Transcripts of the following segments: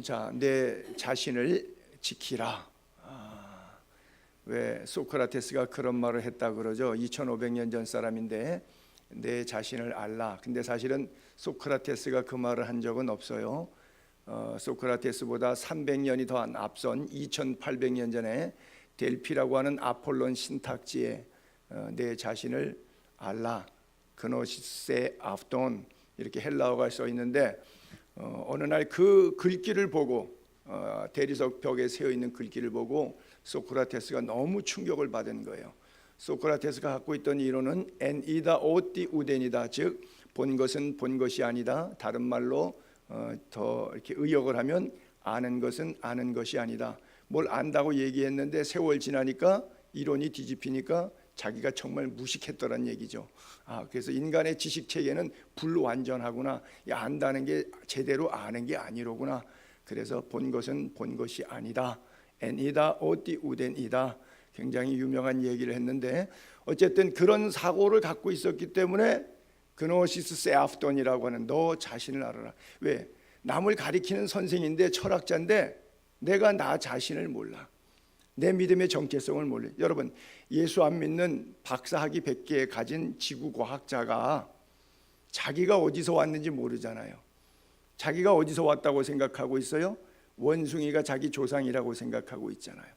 자, 내 자신을 지키라. 왜 소크라테스가 그런 말을 했다 그러죠? 2500년 전 사람인데 내 자신을 알라. 근데 사실은 소크라테스가 그 말을 한 적은 없어요. 소크라테스보다 300년이 더 앞선 2800년 전에 델피라고 하는 아폴론 신탁지에 내 자신을 알라, 그노시세 아프톤 이렇게 헬라어가 써 있는데 어느 날 그 글귀를 보고 대리석 벽에 세워 있는 글귀를 보고 소크라테스가 너무 충격을 받은 거예요. 소크라테스가 갖고 있던 이론은 엔이다 오띠 우덴이다, 즉 본 것은 본 것이 아니다. 다른 말로 더 이렇게 의역을 하면 아는 것은 아는 것이 아니다. 뭘 안다고 얘기했는데 세월 지나니까 이론이 뒤집히니까 자기가 정말 무식했더란 얘기죠. 그래서 인간의 지식 체계는 불완전하구나. 안다는 게 제대로 아는 게 아니로구나. 그래서 본 것은 본 것이 아니다. 엔이다 오띠 우덴이다. 굉장히 유명한 얘기를 했는데 어쨌든 그런 사고를 갖고 있었기 때문에 그노시스 세아프톤이라고 하는 너 자신을 알아라. 왜? 남을 가리키는 선생인데 철학자인데 내가 나 자신을 몰라. 내 믿음의 정체성을 몰라. 여러분, 예수 안 믿는 박사학위 100개 가진 지구과학자가 자기가 어디서 왔는지 모르잖아요. 자기가 어디서 왔다고 생각하고 있어요? 원숭이가 자기 조상이라고 생각하고 있잖아요.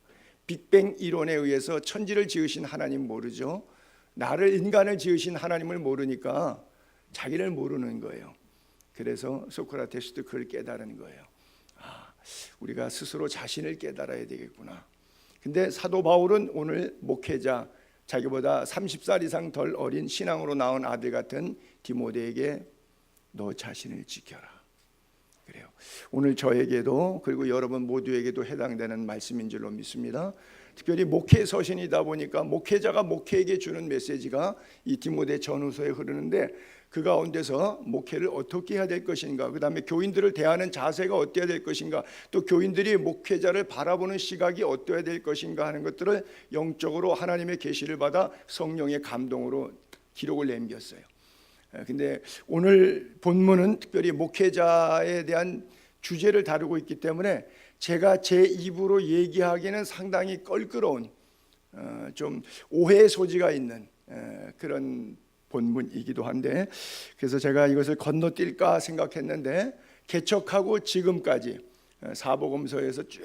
빅뱅 이론에 의해서 천지를 지으신 하나님 모르죠. 나를, 인간을 지으신 하나님을 모르니까 자기를 모르는 거예요. 그래서 소크라테스도 그걸 깨달은 거예요. 우리가 스스로 자신을 깨달아야 되겠구나. 근데 사도 바울은 오늘 목회자, 자기보다 30살 이상 덜 어린 신앙으로 나온 아들 같은 디모데에게 너 자신을 지켜라. 그래요. 오늘 저에게도 그리고 여러분 모두에게도 해당되는 말씀인 줄로 믿습니다. 특별히 목회 서신이다 보니까 목회자가 목회에게 주는 메시지가 이 디모데 전후서에 흐르는데 그 가운데서 목회를 어떻게 해야 될 것인가, 그 다음에 교인들을 대하는 자세가 어때야 될 것인가, 또 교인들이 목회자를 바라보는 시각이 어때야 될 것인가 하는 것들을 영적으로 하나님의 계시를 받아 성령의 감동으로 기록을 남겼어요. 근데 오늘 본문은 특별히 목회자에 대한 주제를 다루고 있기 때문에 제가 제 입으로 얘기하기는 상당히 껄끄러운 좀 오해의 소지가 있는 그런 본문이기도 한데, 그래서 제가 이것을 건너뛸까 생각했는데 개척하고 지금까지 사복음서에서 쭉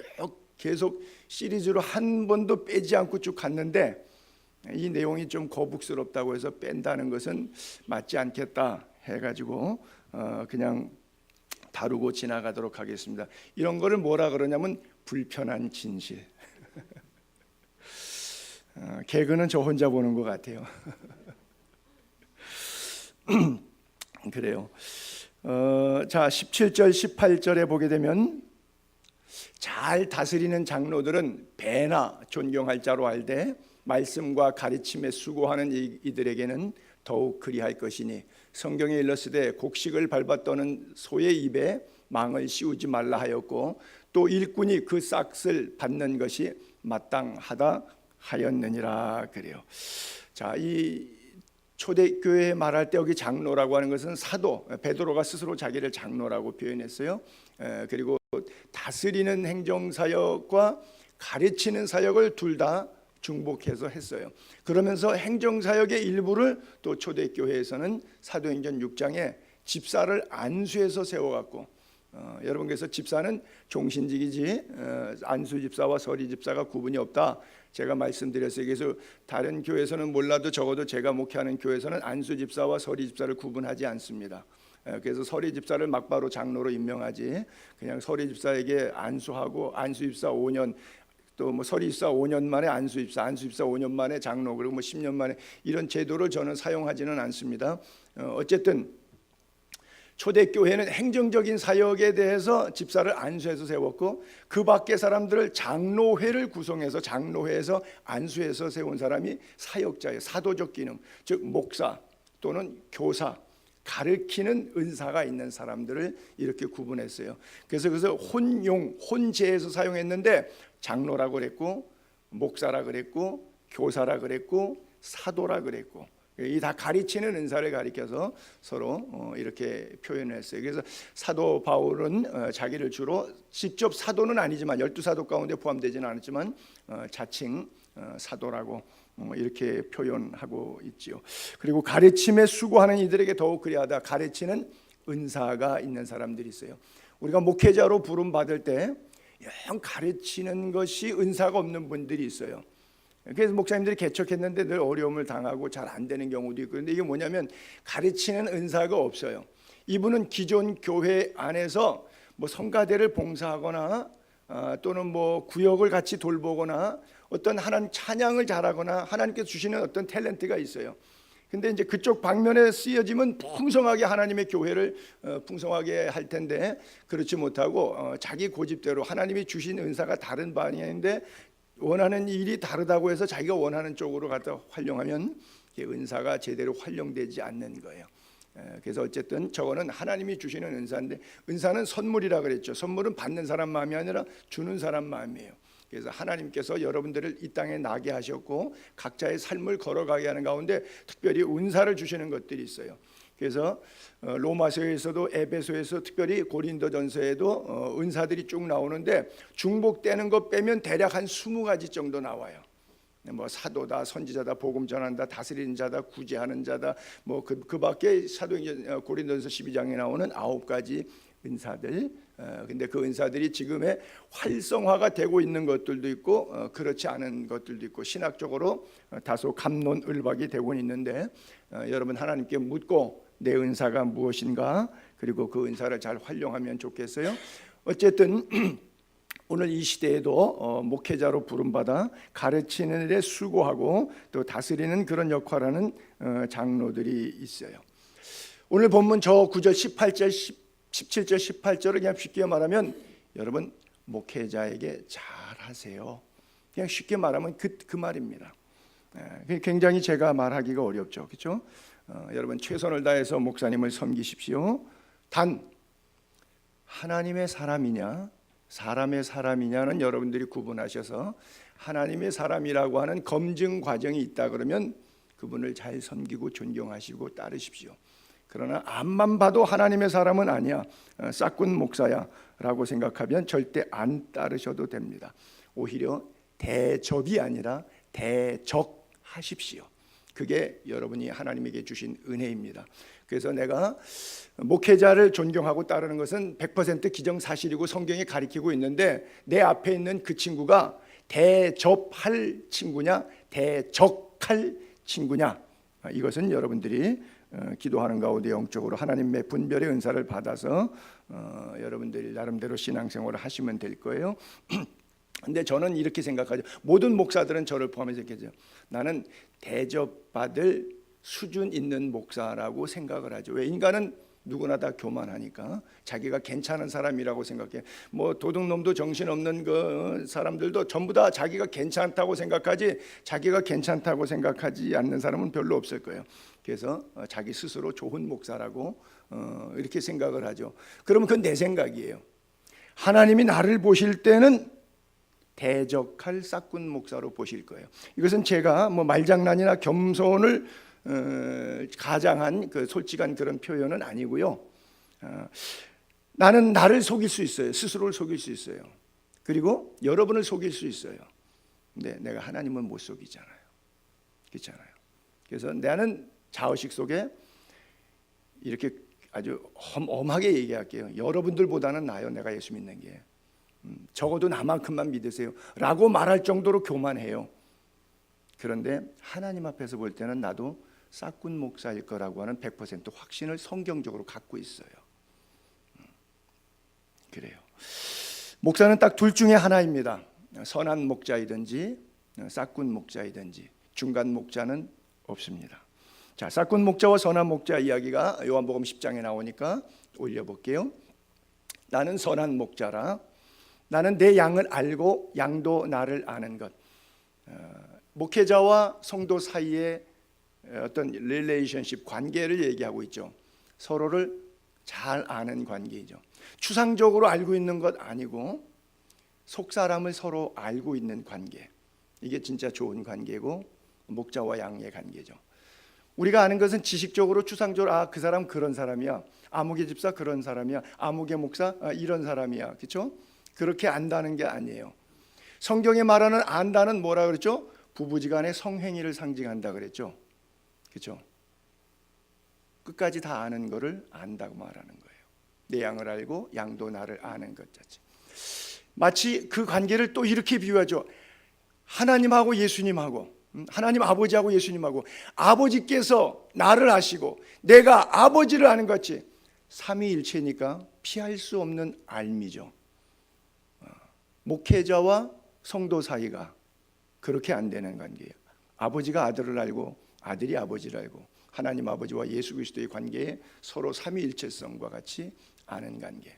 계속 시리즈로 한 번도 빼지 않고 쭉 갔는데 이 내용이 좀 거북스럽다고 해서 뺀다는 것은 맞지 않겠다 해가지고 그냥 다루고 지나가도록 하겠습니다. 이런 거를 뭐라 그러냐면 불편한 진실. 개그는 저 혼자 보는 것 같아요. 그래요. 자, 17절 18절에 보게 되면 잘 다스리는 장로들은 배나 존경할 자로 알되 말씀과 가르침에 수고하는 이들에게는 더욱 그리할 것이니 성경에 일렀으되 곡식을 밟아 떠는 소의 입에 망을 씌우지 말라 하였고 또 일꾼이 그 싹을 받는 것이 마땅하다 하였느니라. 그래요. 자, 이 초대교회 말할 때 여기 장로라고 하는 것은 사도 베드로가 스스로 자기를 장로라고 표현했어요. 그리고 다스리는 행정사역과 가르치는 사역을 둘 다 중복해서 했어요. 그러면서 행정사역의 일부를 또 초대교회에서는 사도행전 6장에 집사를 안수해서 세워갖고 여러분께서 집사는 종신직이지 안수집사와 서리집사가 구분이 없다 제가 말씀드렸어요. 그래서 다른 교회에서는 몰라도 적어도 제가 목회하는 교회에서는 안수집사와 서리집사를 구분하지 않습니다. 그래서 서리집사를 막바로 장로로 임명하지 그냥 서리집사에게 안수하고 안수집사 5년 또 뭐 서리집사 5년 만에 안수집사 5년 만에 장로, 그리고 뭐 10년 만에 이런 제도를 저는 사용하지는 않습니다. 어쨌든 초대교회는 행정적인 사역에 대해서 집사를 안수해서 세웠고 그 밖의 사람들을 장로회를 구성해서 장로회에서 안수해서 세운 사람이 사역자예요. 사도적 기능, 즉 목사 또는 교사, 가르치는 은사가 있는 사람들을 이렇게 구분했어요. 그래서 혼용, 혼제에서 사용했는데 장로라고 그랬고 목사라 그랬고 교사라 그랬고 사도라 그랬고, 이 다 가르치는 은사를 가리켜서 서로 이렇게 표현했어요. 그래서 사도 바울은 자기를 주로 직접 사도는 아니지만 12사도 가운데 포함되지는 않았지만 자칭 사도라고 이렇게 표현하고 있지요. 그리고 가르침에 수고하는 이들에게 더욱 그리하다. 가르치는 은사가 있는 사람들이 있어요. 우리가 목회자로 부름 받을 때 영 가르치는 것이 은사가 없는 분들이 있어요. 그래서 목사님들이 개척했는데 늘 어려움을 당하고 잘 안 되는 경우도 있고, 그런데 이게 뭐냐면 가르치는 은사가 없어요. 이분은 기존 교회 안에서 뭐 성가대를 봉사하거나 또는 뭐 구역을 같이 돌보거나 어떤 하나님 찬양을 잘하거나 하나님께서 주시는 어떤 탤런트가 있어요. 근데 이제 그쪽 방면에 쓰여지면 풍성하게 하나님의 교회를 풍성하게 할 텐데, 그렇지 못하고 자기 고집대로 하나님이 주신 은사가 다른 방향인데 원하는 일이 다르다고 해서 자기가 원하는 쪽으로 갖다 활용하면 은사가 제대로 활용되지 않는 거예요. 그래서 어쨌든 저거는 하나님이 주시는 은사인데, 은사는 선물이라 그랬죠. 선물은 받는 사람 마음이 아니라 주는 사람 마음이에요. 그래서 하나님께서 여러분들을 이 땅에 나게 하셨고 각자의 삶을 걸어가게 하는 가운데 특별히 은사를 주시는 것들이 있어요. 그래서 로마서에서도 에베소에서 특별히 고린도전서에도 은사들이 쭉 나오는데, 중복되는 것 빼면 대략 한 20가지 정도 나와요. 뭐 사도다, 선지자다, 복음 전한다, 다스리는 자다, 구제하는 자다, 뭐 그 밖에 사도행전 고린도전서 12장에 나오는 9가지 은사들. 근데 그 은사들이 지금의 활성화가 되고 있는 것들도 있고 그렇지 않은 것들도 있고 신학적으로 다소 갑론을박이 되고 있는데, 여러분 하나님께 묻고 내 은사가 무엇인가, 그리고 그 은사를 잘 활용하면 좋겠어요. 어쨌든 오늘 이 시대에도 목회자로 부름받아 가르치는 데 수고하고 또 다스리는 그런 역할하는 장로들이 있어요. 오늘 본문 저 9절 18절 17절 18절을 그냥 쉽게 말하면, 여러분 목회자에게 잘하세요. 그냥 쉽게 말하면 그 말입니다. 굉장히 제가 말하기가 어렵죠, 그렇죠? 여러분 최선을 다해서 목사님을 섬기십시오. 단 하나님의 사람이냐 사람의 사람이냐는 여러분들이 구분하셔서 하나님의 사람이라고 하는 검증 과정이 있다 그러면 그분을 잘 섬기고 존경하시고 따르십시오. 그러나 앞만 봐도 하나님의 사람은 아니야, 싹군 목사야 라고 생각하면 절대 안 따르셔도 됩니다. 오히려 대접이 아니라 대적하십시오. 그게 여러분이 하나님에게 주신 은혜입니다. 그래서 내가 목회자를 존경하고 따르는 것은 100% 기정사실이고 성경이 가리키고 있는데, 내 앞에 있는 그 친구가 대접할 친구냐 대적할 친구냐, 이것은 여러분들이 기도하는 가운데 영적으로 하나님의 분별의 은사를 받아서 여러분들이 나름대로 신앙생활을 하시면 될 거예요. 근데 저는 이렇게 생각하죠. 모든 목사들은 저를 포함해서 이렇게 해요. 나는 대접받을 수준 있는 목사라고 생각을 하죠. 왜? 인간은 누구나 다 교만하니까 자기가 괜찮은 사람이라고 생각해. 뭐 도둑놈도 정신없는 그 사람들도 전부 다 자기가 괜찮다고 생각하지, 자기가 괜찮다고 생각하지 않는 사람은 별로 없을 거예요. 그래서 자기 스스로 좋은 목사라고 이렇게 생각을 하죠. 그러면 그건 내 생각이에요. 하나님이 나를 보실 때는 대적할 싹군 목사로 보실 거예요. 이것은 제가 뭐 말장난이나 겸손을 가장한 그 솔직한 그런 표현은 아니고요. 나는 나를 속일 수 있어요. 스스로를 속일 수 있어요. 그리고 여러분을 속일 수 있어요. 근데 내가 하나님은 못 속이잖아요. 그렇잖아요. 그래서 나는 자의식 속에 이렇게 아주 엄하게 얘기할게요. 여러분들보다는 나아요. 내가 예수 믿는 게. 적어도 나만큼만 믿으세요 라고 말할 정도로 교만해요. 그런데 하나님 앞에서 볼 때는 나도 싹군 목사일 거라고 하는 100% 확신을 성경적으로 갖고 있어요. 그래요. 목사는 딱 둘 중에 하나입니다. 선한 목자이든지 싹군 목자이든지, 중간 목자는 없습니다. 자, 싹군 목자와 선한 목자 이야기가 요한복음 10장에 나오니까 올려볼게요. 나는 선한 목자라. 나는 내 양을 알고 양도 나를 아는 것. 목회자와 성도 사이의 어떤 릴레이션십, 관계를 얘기하고 있죠. 서로를 잘 아는 관계이죠. 추상적으로 알고 있는 것 아니고 속사람을 서로 알고 있는 관계. 이게 진짜 좋은 관계고 목자와 양의 관계죠. 우리가 아는 것은 지식적으로 추상적으로 아, 그 사람 그런 사람이야, 아무개 집사 그런 사람이야, 아무개 목사 이런 사람이야, 그렇죠? 그렇게 안다는 게 아니에요. 성경에 말하는 안다는 뭐라 그랬죠? 부부지간의 성행위를 상징한다 그랬죠, 그렇죠? 끝까지 다 아는 거를 안다고 말하는 거예요. 내 양을 알고 양도 나를 아는 것 자체. 마치 그 관계를 또 이렇게 비유하죠. 하나님하고 예수님하고, 하나님 아버지하고 예수님하고, 아버지께서 나를 아시고 내가 아버지를 아는 것 같이 삼위일체니까 피할 수 없는 알미죠. 목회자와 성도 사이가 그렇게 안 되는 관계예요. 아버지가 아들을 알고 아들이 아버지를 알고, 하나님 아버지와 예수 그리스도의 관계에 서로 삼위일체성과 같이 아는 관계.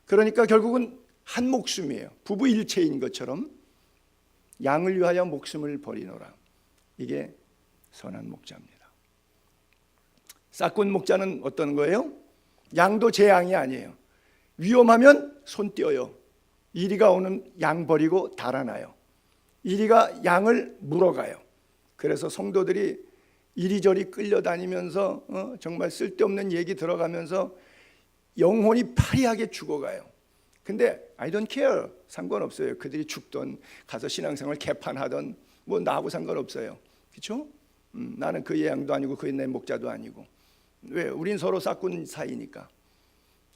그러니까 결국은 한 목숨이에요. 부부 일체인 것처럼 양을 위하여 목숨을 버리노라. 이게 선한 목자입니다. 싹군 목자는 어떤 거예요? 양도 제 양이 아니에요. 위험하면 손 떼어요. 이리가 오는 양 버리고 달아나요. 이리가 양을 물어가요. 그래서 성도들이 이리저리 끌려다니면서 정말 쓸데없는 얘기 들어가면서 영혼이 파리하게 죽어가요. 근데 I don't care, 상관없어요. 그들이 죽던 가서 신앙생활 개판하던 뭐 나하고 상관없어요, 그렇죠? 나는 그의 양도 아니고 그의 내 목자도 아니고. 왜? 우린 서로 싹군 사이니까.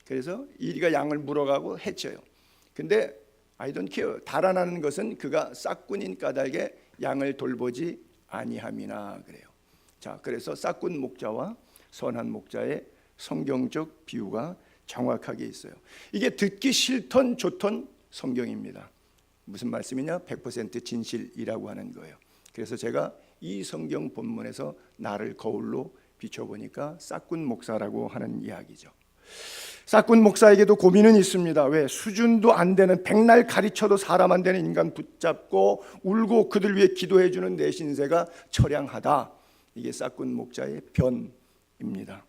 그래서 이리가 양을 물어가고 해쳐요. 근데 I don't care, 달아나는 것은 그가 싹군인 까닭에 양을 돌보지 아니함이나 그래요. 자, 그래서 싹군 목자와 선한 목자의 성경적 비유가 정확하게 있어요. 이게 듣기 싫던 좋던 성경입니다. 무슨 말씀이냐? 100% 진실이라고 하는 거예요. 그래서 제가 이 성경 본문에서 나를 거울로 비춰보니까 싹군 목사라고 하는 이야기죠. 싹군 목사에게도 고민은 있습니다. 왜? 수준도 안 되는, 백날 가르쳐도 사람 안 되는 인간 붙잡고 울고 그들 위해 기도해주는 내 신세가 처량하다. 이게 싹군 목자의 변입니다.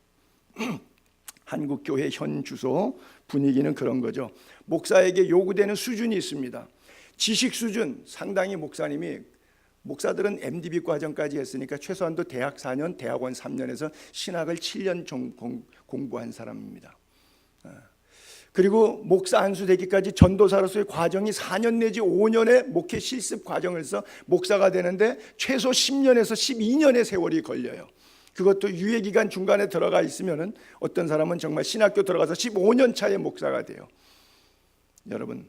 한국 교회 현 주소 분위기는 그런 거죠. 목사에게 요구되는 수준이 있습니다. 지식 수준, 상당히 목사들은 MDB 과정까지 했으니까 최소한도 대학 4년, 대학원 3년에서 신학을 7년 공부한 사람입니다. 그리고 목사 안수되기까지 전도사로서의 과정이 4년 내지 5년의 목회 실습 과정을 써 목사가 되는데 최소 10년에서 12년의 세월이 걸려요. 그것도 유예기간 중간에 들어가 있으면은 어떤 사람은 정말 신학교 들어가서 15년 차의 목사가 돼요. 여러분,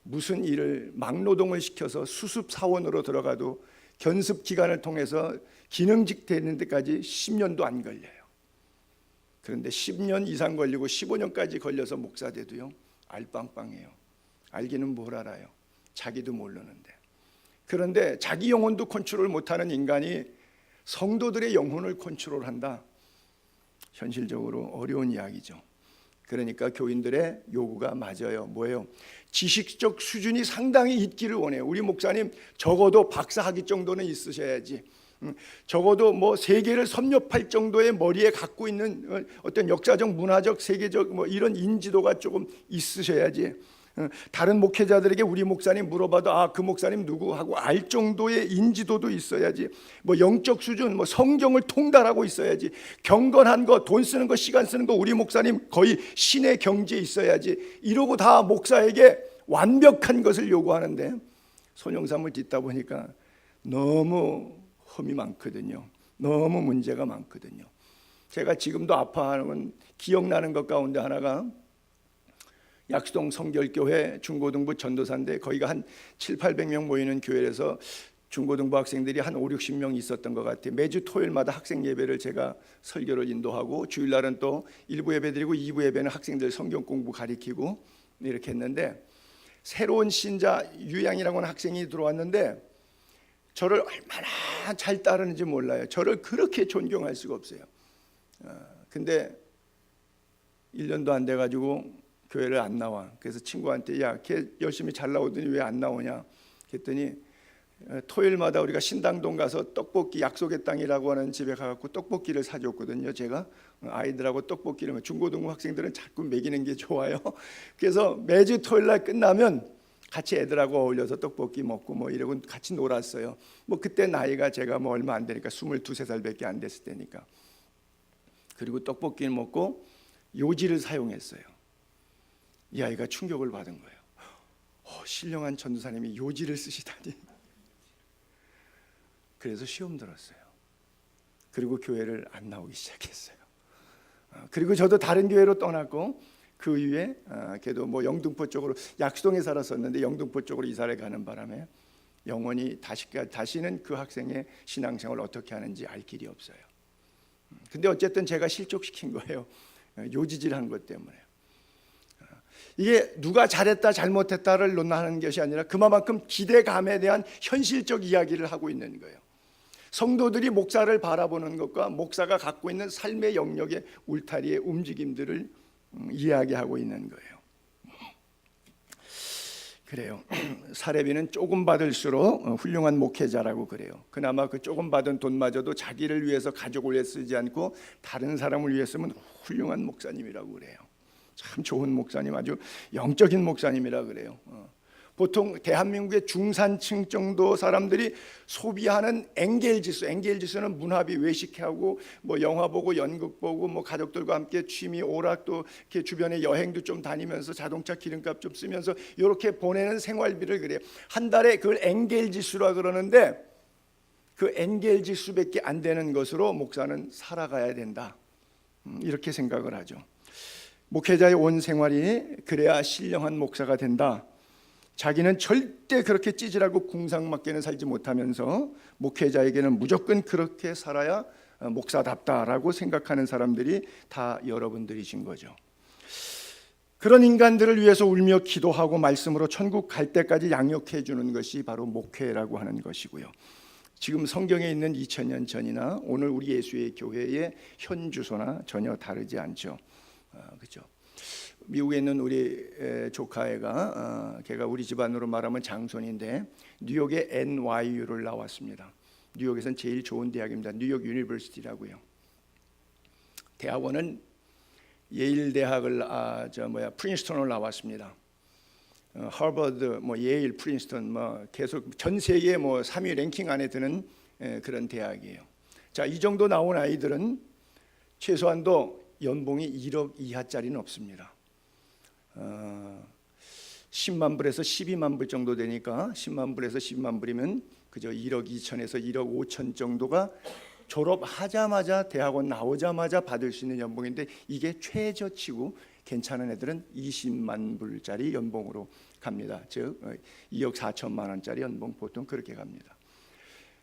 무슨 일을 막노동을 시켜서 수습 사원으로 들어가도 견습 기간을 통해서 기능직 되는 데까지 10년도 안 걸려요. 그런데 10년 이상 걸리고 15년까지 걸려서 목사 돼도요, 알빵빵해요. 알기는 뭘 알아요? 자기도 모르는데. 그런데 자기 영혼도 컨트롤 못하는 인간이 성도들의 영혼을 컨트롤한다. 현실적으로 어려운 이야기죠. 그러니까 교인들의 요구가 맞아요. 뭐예요? 지식적 수준이 상당히 있기를 원해요. 우리 목사님 적어도 박사학위 정도는 있으셔야지. 적어도 뭐 세계를 섭렵할 정도의 머리에 갖고 있는 어떤 역사적, 문화적, 세계적 뭐 이런 인지도가 조금 있으셔야지. 다른 목회자들에게 우리 목사님 물어봐도 아, 그 목사님 누구 하고 알 정도의 인지도도 있어야지. 뭐 영적 수준, 뭐 성경을 통달하고 있어야지. 경건한 거, 돈 쓰는 거, 시간 쓰는 거 우리 목사님 거의 신의 경지에 있어야지. 이러고 다 목사에게 완벽한 것을 요구하는데 손영삼을 듣다 보니까 너무 흠이 많거든요. 너무 문제가 많거든요. 제가 지금도 아파하는 기억나는 것 가운데 하나가 약수동 성결교회 중고등부 전도사인데 거기가 한 700~800명 모이는 교회에서 중고등부 학생들이 한 5~60명 있었던 것 같아요. 매주 토요일마다 학생 예배를 제가 설교를 인도하고 주일날은 또 1부 예배 드리고 2부 예배는 학생들 성경 공부 가리키고 이렇게 했는데 새로운 신자 유양이라고 하는 학생이 들어왔는데 저를 얼마나 잘 따르는지 몰라요. 저를 그렇게 존경할 수가 없어요. 근데 1년도 안 돼가지고 교회를 안 나와. 그래서 친구한테 야, 걔 열심히 잘 나오더니 왜 안 나오냐 그랬더니 토요일마다 우리가 신당동 가서 떡볶이, 약속의 땅이라고 하는 집에 가갖고 떡볶이를 사줬거든요. 제가 아이들하고 떡볶이를, 중고등부 학생들은 자꾸 먹이는 게 좋아요. 그래서 매주 토요일날 끝나면 같이 애들하고 어울려서 떡볶이 먹고 뭐 이러고 같이 놀았어요. 뭐 그때 나이가 제가 뭐 얼마 안 되니까 22, 23살밖에 안 됐을 때니까. 그리고 떡볶이를 먹고 요지를 사용했어요. 이 아이가 충격을 받은 거예요. 신령한 전도사님이 요지를 쓰시다니. 그래서 시험 들었어요. 그리고 교회를 안 나오기 시작했어요. 그리고 저도 다른 교회로 떠났고 그 이후에 걔도 뭐 영등포 쪽으로, 약수동에 살았었는데 영등포 쪽으로 이사를 가는 바람에 영원히 다시는 그 학생의 신앙생활을 어떻게 하는지 알 길이 없어요. 근데 어쨌든 제가 실족시킨 거예요. 요지질한 것 때문에. 이게 누가 잘했다 잘못했다를 논하는 것이 아니라 그만큼 기대감에 대한 현실적 이야기를 하고 있는 거예요. 성도들이 목사를 바라보는 것과 목사가 갖고 있는 삶의 영역의 울타리의 움직임들을 이야기하고 있는 거예요. 그래요. 사례비는 조금 받을수록 훌륭한 목회자라고 그래요. 그나마 그 조금 받은 돈마저도 자기를 위해서 가족을 위해 쓰지 않고 다른 사람을 위해 쓰면 훌륭한 목사님이라고 그래요. 참 좋은 목사님, 아주 영적인 목사님이라 그래요. 보통 대한민국의 중산층 정도 사람들이 소비하는 엔겔지수는 문화비, 외식하고 뭐 영화 보고 연극 보고 뭐 가족들과 함께 취미 오락도 이렇게 주변에 여행도 좀 다니면서 자동차 기름값 좀 쓰면서 이렇게 보내는 생활비를 그래요. 한 달에 그걸 엔겔지수라 그러는데 그 엔겔지수밖에 안 되는 것으로 목사는 살아가야 된다. 이렇게 생각을 하죠. 목회자의 온 생활이 그래야 신령한 목사가 된다. 자기는 절대 그렇게 찌질하고 궁상맞게는 살지 못하면서 목회자에게는 무조건 그렇게 살아야 목사답다라고 생각하는 사람들이 다 여러분들이신 거죠. 그런 인간들을 위해서 울며 기도하고 말씀으로 천국 갈 때까지 양육해 주는 것이 바로 목회라고 하는 것이고요. 지금 성경에 있는 2000년 전이나 오늘 우리 예수의 교회의 현 주소나 전혀 다르지 않죠. 그렇죠. 미국에 있는 우리 조카애가 걔가 우리 집안으로 말하면 장손인데 뉴욕의 NYU를 나왔습니다. 뉴욕에선 제일 좋은 대학입니다. 뉴욕 유니버시티라고요. 대학원은 예일 대학을 프린스턴을 나왔습니다. 하버드, 뭐 예일, 프린스턴, 뭐 계속 전 세계 뭐 3위 랭킹 안에 드는 그런 대학이에요. 자, 이 정도 나온 아이들은 최소한도 연봉이 1억 이하짜리는 없습니다. 10만 불에서 12만 불 정도 되니까 10만 불에서 10만 불이면 그저 1억 2천에서 1억 5천 정도가 졸업하자마자 대학원 나오자마자 받을 수 있는 연봉인데 이게 최저치고 괜찮은 애들은 20만 불짜리 연봉으로 갑니다. 즉 2억 4천만 원짜리 연봉 보통 그렇게 갑니다.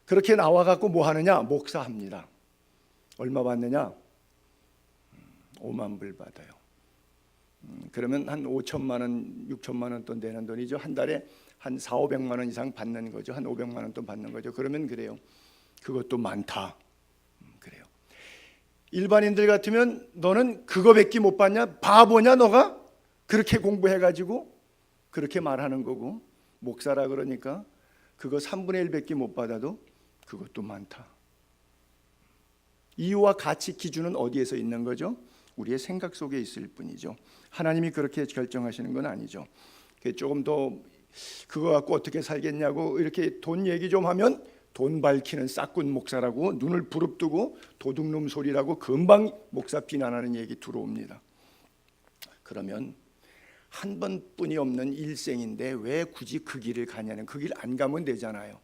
그렇게 나와갖고 뭐 하느냐? 목사합니다. 얼마 받느냐? 5만 불 받아요. 그러면 한 5천만 원, 6천만 원 돈 되는 돈이죠. 한 달에 한 4, 500만 원 이상 받는 거죠. 한 500만 원 돈 받는 거죠. 그러면 그래요. 그것도 많다. 그래요. 일반인들 같으면 너는 그거밖에 못 받냐? 바보냐 너가? 그렇게 공부해가지고 그렇게 말하는 거고, 목사라 그러니까 그거 3분의 1밖에 못 받아도 그것도 많다. 이유와 가치 기준은 어디에서 있는 거죠? 우리의 생각 속에 있을 뿐이죠. 하나님이 그렇게 결정하시는 건 아니죠. 조금 더 그거 갖고 어떻게 살겠냐고 이렇게 돈 얘기 좀 하면 돈 밝히는 싹군 목사라고 눈을 부릅뜨고 도둑놈 소리라고 금방 목사 비난하는 얘기 들어옵니다. 그러면 한 번뿐이 없는 일생인데 왜 굳이 그 길을 가냐는, 그 길 안 가면 되잖아요.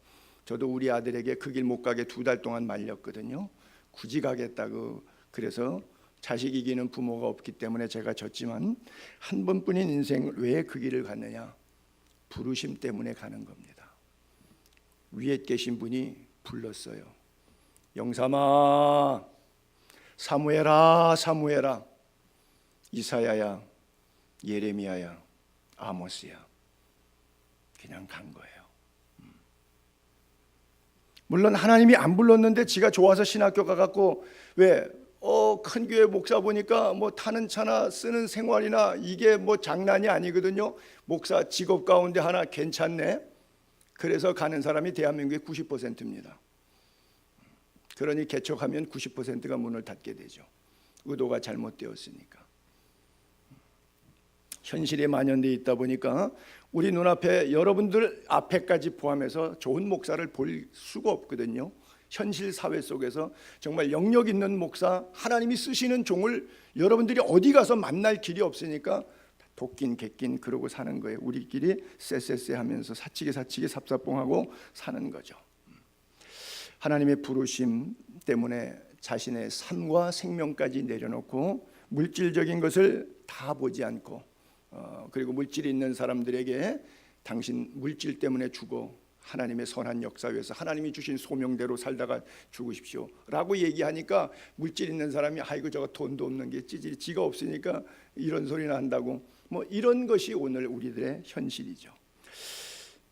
저도 우리 아들에게 그 길 못 가게 2달 동안 말렸거든요. 굳이 가겠다고. 그래서 자식 이기는 부모가 없기 때문에 제가 졌지만 한 번뿐인 인생을 왜 그 길을 갔느냐? 부르심 때문에 가는 겁니다. 위에 계신 분이 불렀어요. 영삼아, 사무엘아, 사무엘아, 이사야야, 예레미야야, 아모스야. 그냥 간 거예요. 물론 하나님이 안 불렀는데 지가 좋아서 신학교 가갖고 큰 교회 목사 보니까 뭐 타는 차나 쓰는 생활이나 이게 뭐 장난이 아니거든요. 목사 직업 가운데 하나 괜찮네. 그래서 가는 사람이 대한민국의 90%입니다. 그러니 개척하면 90%가 문을 닫게 되죠. 의도가 잘못되었으니까. 현실에 만연되어 있다 보니까 우리 눈앞에 여러분들 앞에까지 포함해서 좋은 목사를 볼 수가 없거든요. 현실 사회 속에서 정말 영역 있는 목사, 하나님이 쓰시는 종을 여러분들이 어디 가서 만날 길이 없으니까 도낀 객긴 그러고 사는 거예요. 우리끼리 쎄쎄쎄 하면서 사치기 삽삽봉하고 사는 거죠. 하나님의 부르심 때문에 자신의 삶과 생명까지 내려놓고 물질적인 것을 다 보지 않고 그리고 물질이 있는 사람들에게 당신 물질 때문에 죽어 하나님의 선한 역사 위에서 하나님이 주신 소명대로 살다가 죽으십시오 라고 얘기하니까 물질 있는 사람이 아이고 저거 돈도 없는 게 찌질이 지가 없으니까 이런 소리나 한다고 뭐 이런 것이 오늘 우리들의 현실이죠.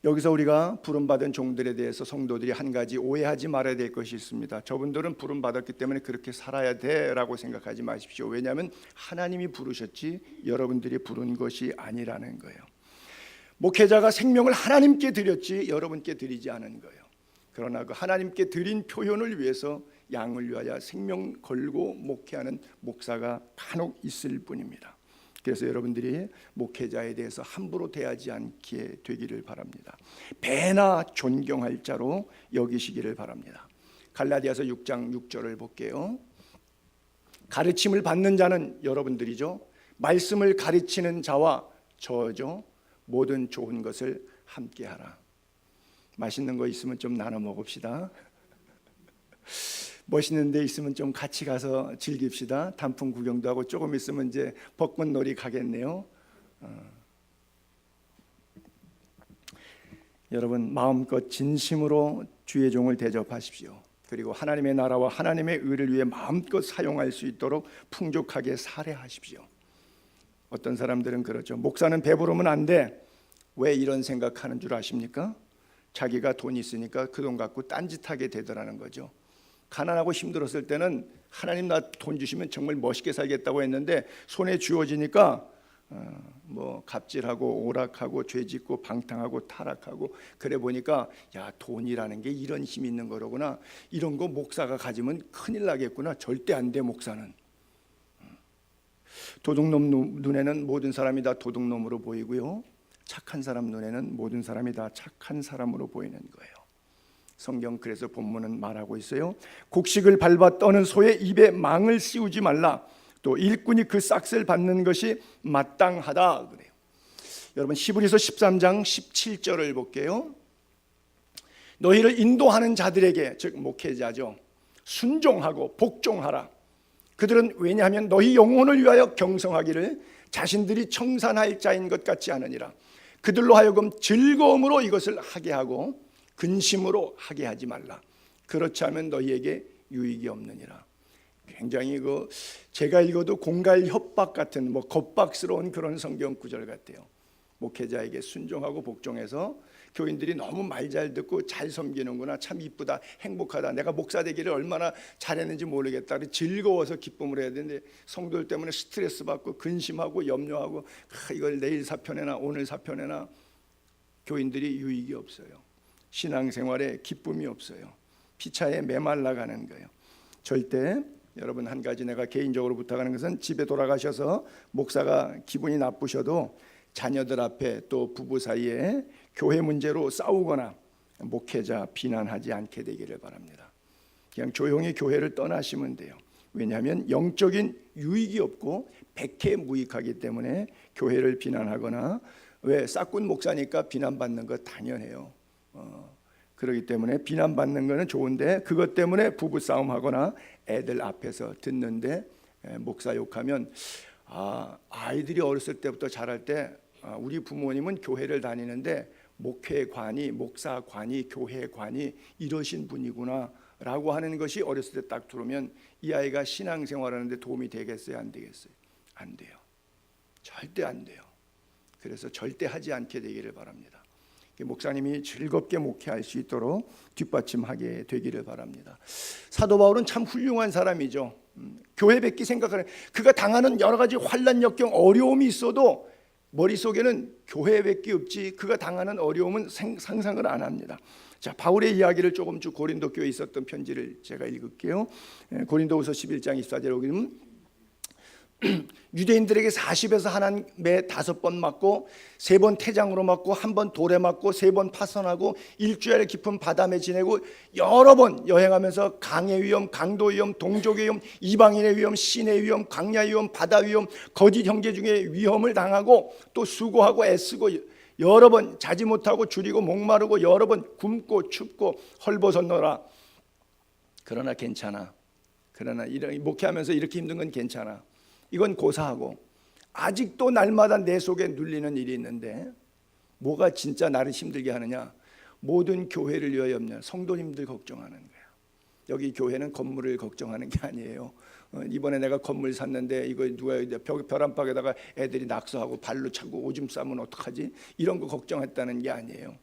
여기서 우리가 부름받은 종들에 대해서 성도들이 한 가지 오해하지 말아야 될 것이 있습니다. 저분들은 부름받았기 때문에 그렇게 살아야 돼라고 생각하지 마십시오. 왜냐하면 하나님이 부르셨지 여러분들이 부른 것이 아니라는 거예요. 목회자가 생명을 하나님께 드렸지 여러분께 드리지 않은 거예요. 그러나 그 하나님께 드린 표현을 위해서 양을 위하여 생명 걸고 목회하는 목사가 간혹 있을 뿐입니다. 그래서 여러분들이 목회자에 대해서 함부로 대하지 않게 되기를 바랍니다. 배나 존경할 자로 여기시기를 바랍니다. 갈라디아서 6장 6절을 볼게요. 가르침을 받는 자는 여러분들이죠. 말씀을 가르치는 자와 저죠. 모든 좋은 것을 함께하라. 맛있는 거 있으면 좀 나눠 먹읍시다. 멋있는 데 있으면 좀 같이 가서 즐깁시다. 단풍 구경도 하고 조금 있으면 이제 벚꽃놀이 가겠네요. 여러분 마음껏 진심으로 주의 종을 대접하십시오. 그리고 하나님의 나라와 하나님의 의를 위해 마음껏 사용할 수 있도록 풍족하게 살해하십시오. 어떤 사람들은 그러죠. 목사는 배부르면 안 돼. 왜 이런 생각하는 줄 아십니까? 자기가 돈 있으니까 그 돈 갖고 딴짓하게 되더라는 거죠. 가난하고 힘들었을 때는 하나님 나 돈 주시면 정말 멋있게 살겠다고 했는데 손에 쥐어지니까 뭐 갑질하고 오락하고 죄짓고 방탕하고 타락하고 그래 보니까 야 돈이라는 게 이런 힘이 있는 거로구나. 이런 거 목사가 가지면 큰일 나겠구나. 절대 안 돼 목사는. 도둑놈 눈에는 모든 사람이 다 도둑놈으로 보이고요. 착한 사람 눈에는 모든 사람이 다 착한 사람으로 보이는 거예요. 성경 그래서 본문은 말하고 있어요. 곡식을 밟아 떠는 소의 입에 망을 씌우지 말라. 또 일꾼이 그 싹을 받는 것이 마땅하다 그래요. 여러분 히브리서 13장 17절을 볼게요. 너희를 인도하는 자들에게 즉 목회자죠. 순종하고 복종하라. 그들은 왜냐하면 너희 영혼을 위하여 경성하기를 자신들이 청산할 자인 것 같지 않으니라. 그들로 하여금 즐거움으로 이것을 하게 하고 근심으로 하게 하지 말라. 그렇지 않으면 너희에게 유익이 없느니라. 굉장히 제가 읽어도 공갈 협박 같은 겁박스러운 그런 성경 구절 같아요. 목회자에게 순종하고 복종해서 교인들이 너무 말 잘 듣고 잘 섬기는구나, 참 이쁘다, 행복하다, 내가 목사 되기를 얼마나 잘했는지 모르겠다, 즐거워서 기쁨을 해야 되는데 성도들 때문에 스트레스 받고 근심하고 염려하고 이걸 내일 사표내나 오늘 사표내나 교인들이 유익이 없어요. 신앙생활에 기쁨이 없어요. 피차에 메말라가는 거예요. 절대 여러분 한 가지 내가 개인적으로 부탁하는 것은 집에 돌아가셔서 목사가 기분이 나쁘셔도 자녀들 앞에 또 부부 사이에 교회 문제로 싸우거나 목회자 비난하지 않게 되기를 바랍니다. 그냥 조용히 교회를 떠나시면 돼요. 왜냐하면 영적인 유익이 없고 백해무익하기 때문에 교회를 비난하거나 왜 싹군 목사니까 비난받는 거 당연해요. 그렇기 때문에 비난받는 거는 좋은데 그것 때문에 부부싸움하거나 애들 앞에서 듣는데 목사 욕하면 아이들이 어렸을 때부터 자랄 때 우리 부모님은 교회를 다니는데 목회관이, 목사관이, 교회관이 이러신 분이구나 라고 하는 것이 어렸을 때 딱 들으면 이 아이가 신앙생활하는데 도움이 되겠어요? 안 되겠어요? 안 돼요. 절대 안 돼요. 그래서 절대 하지 않게 되기를 바랍니다. 목사님이 즐겁게 목회할 수 있도록 뒷받침하게 되기를 바랍니다. 사도 바울은 참 훌륭한 사람이죠. 교회 뵙기 생각하는 그가 당하는 여러 가지 환난 역경 어려움이 있어도 머릿속에는 교회 뵙기 없지 그가 당하는 어려움은 상상을 안 합니다. 자, 바울의 이야기를 조금 쭉 고린도 교회에 있었던 편지를 제가 읽을게요. 고린도후서 11장 24절에 보면 유대인들에게 40에서 하나님 매 5번 맞고 3번 태장으로 맞고 1번 돌에 맞고 3번 파선하고 일주일 깊은 바다에 지내고 여러 번 여행하면서 강의 위험, 강도 위험, 동족의 위험, 이방인의 위험, 신의 위험, 광야 위험, 바다 위험, 거짓 형제 중에 위험을 당하고 또 수고하고 애쓰고 여러 번 자지 못하고 줄이고 목마르고 여러 번 굶고 춥고 헐벗었노라. 그러나 괜찮아. 그러나 목회하면서 이렇게 힘든 건 괜찮아. 이건 고사하고 아직도 날마다 내 속에 눌리는 일이 있는데 뭐가 진짜 나를 힘들게 하느냐? 모든 교회를 위하여 염려, 성도님들 걱정하는 거야. 여기 교회는 건물을 걱정하는 게 아니에요. 이번에 내가 건물 샀는데 이거 누가 별 안팎에다가 애들이 낙서하고 발로 차고 오줌 싸면 어떡하지? 이런 거 걱정했다는 게 아니에요.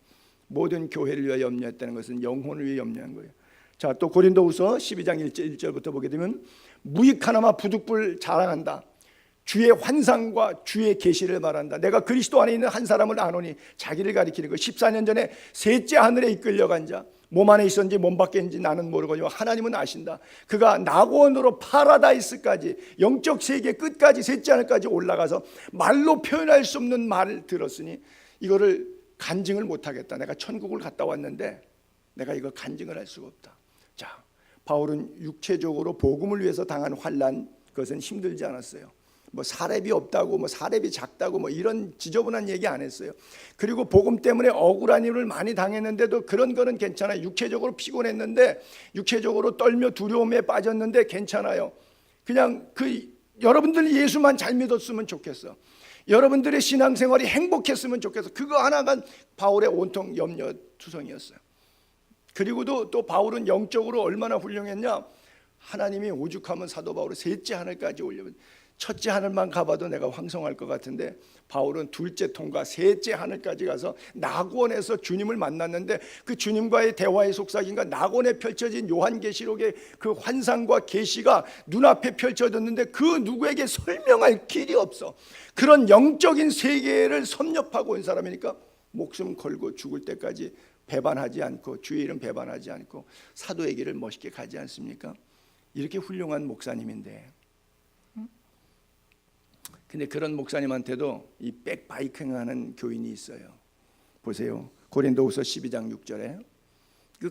모든 교회를 위하여 염려했다는 것은 영혼을 위해 염려한 거예요. 자, 또 고린도후서 12장 1절부터 보게 되면 무익하나마 부득불 자랑한다. 주의 환상과 주의 계시를 말한다. 내가 그리스도 안에 있는 한 사람을 아노니, 자기를 가리키는 거. 14년 전에 셋째 하늘에 이끌려간 자, 몸 안에 있었는지 몸 밖에 있는지 나는 모르거니와 하나님은 아신다. 그가 낙원으로 파라다이스까지, 영적 세계 끝까지, 셋째 하늘까지 올라가서 말로 표현할 수 없는 말을 들었으니 이거를 간증을 못하겠다. 내가 천국을 갔다 왔는데 내가 이거 간증을 할 수가 없다. 자, 바울은 육체적으로 복음을 위해서 당한 환난, 그것은 힘들지 않았어요. 뭐 사렙이 없다고, 뭐 사렙이 작다고, 뭐 이런 지저분한 얘기 안 했어요. 그리고 복음 때문에 억울한 일을 많이 당했는데도 그런 거는 괜찮아요. 육체적으로 피곤했는데, 육체적으로 떨며 두려움에 빠졌는데 괜찮아요. 그냥 여러분들 예수만 잘 믿었으면 좋겠어. 여러분들의 신앙생활이 행복했으면 좋겠어. 그거 하나가 바울의 온통 염려투성이었어요. 그리고도 또 바울은 영적으로 얼마나 훌륭했냐? 하나님이 오죽하면 사도 바울을 셋째 하늘까지 올려면, 첫째 하늘만 가봐도 내가 황송할 것 같은데 바울은 둘째 통과 셋째 하늘까지 가서 낙원에서 주님을 만났는데 그 주님과의 대화의 속삭임과 낙원에 펼쳐진 요한계시록의 그 환상과 계시가 눈앞에 펼쳐졌는데 그 누구에게 설명할 길이 없어. 그런 영적인 세계를 섭렵하고 온 사람이니까 목숨 걸고 죽을 때까지 배반하지 않고, 주의 이름 배반하지 않고 사도의 길을 멋있게 가지 않습니까? 이렇게 훌륭한 목사님인데, 근데 그런 목사님한테도 이 백바이킹하는 교인이 있어요. 보세요, 고린도후서 12장 6절에